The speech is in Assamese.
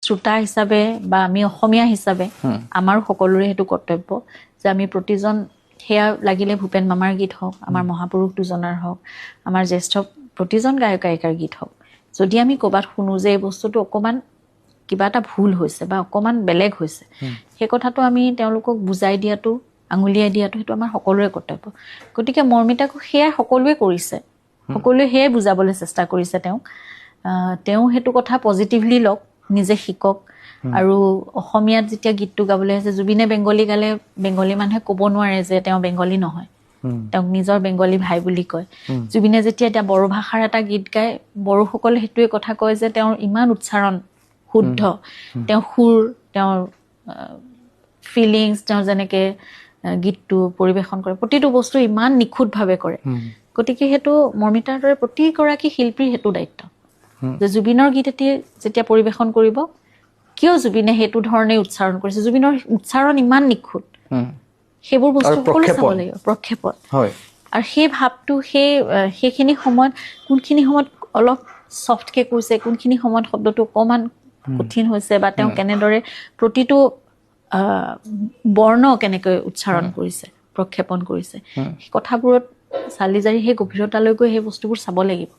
শ্ৰোতা হিচাপে বা আমি অসমীয়া হিচাপে আমাৰো সকলোৰে সেইটো কৰ্তব্য যে আমি প্ৰতিজন সেয়া লাগিলে ভূপেন মামাৰ গীত হওক আমাৰ মহাপুৰুষ দুজনাৰ হওক আমাৰ জ্যেষ্ঠ প্ৰতিজন গায়ক গায়িকাৰ গীত হওক যদি আমি ক'ৰবাত শুনো যে এই বস্তুটো অকণমান কিবা এটা ভুল হৈছে বা অকণমান বেলেগ হৈছে সেই কথাটো আমি তেওঁলোকক বুজাই দিয়াটো আঙুলিয়াই দিয়াটো সেইটো আমাৰ সকলোৰে কৰ্তব্য গতিকে মৰ্মিতাকো সেয়া সকলোৱে কৰিছে সকলোৱে সেয়াই বুজাবলৈ চেষ্টা কৰিছে তেওঁ সেইটো কথা পজিটিভলি লওক নিজে শিকক আৰু অসমীয়াত যেতিয়া গীতটো গাবলৈ আছে জুবিনে বেংগলী গালে বেংগলী মানুহে ক'ব নোৱাৰে যে তেওঁ বেংগলী নহয় তেওঁক নিজৰ বেংগলী ভাই বুলি কয় জুবিনে যেতিয়া এতিয়া বড়ো ভাষাৰ এটা গীত গায় বড়োসকলে সেইটোৱে কথা কয় যে তেওঁৰ ইমান উচ্চাৰণ শুদ্ধ তেওঁ সুৰ তেওঁৰ ফিলিংছ তেওঁ যেনেকৈ গীতটো পৰিৱেশন কৰে প্ৰতিটো বস্তু ইমান নিখুঁতভাৱে কৰে গতিকে সেইটো মৰ্মিতাৰ দৰে প্ৰতিগৰাকী শিল্পীৰ সেইটো দায়িত্ব যে জুবিনৰ গীত এটি যেতিয়া পৰিৱেশন কৰিব কিয় জুবিনে সেইটো ধৰণে উচ্চাৰণ কৰিছে জুবিনৰ উচ্চাৰণ ইমান নিখুঁত সেইবোৰ বস্তু সকলোৱে চাব লাগিব প্ৰক্ষেপণ আৰু সেই ভাৱটো সেইখিনি সময়ত কোনখিনি সময়ত অলপ ছফ্টকৈ কৈছে কোনখিনি সময়ত শব্দটো অকণমান কঠিন হৈছে বা তেওঁ কেনেদৰে প্ৰতিটো বৰ্ণ কেনেকৈ উচ্চাৰণ কৰিছে প্ৰক্ষেপণ কৰিছে সেই কথাবোৰত চালি জাৰি সেই গভীৰতালৈ গৈ সেই বস্তুবোৰ চাব লাগিব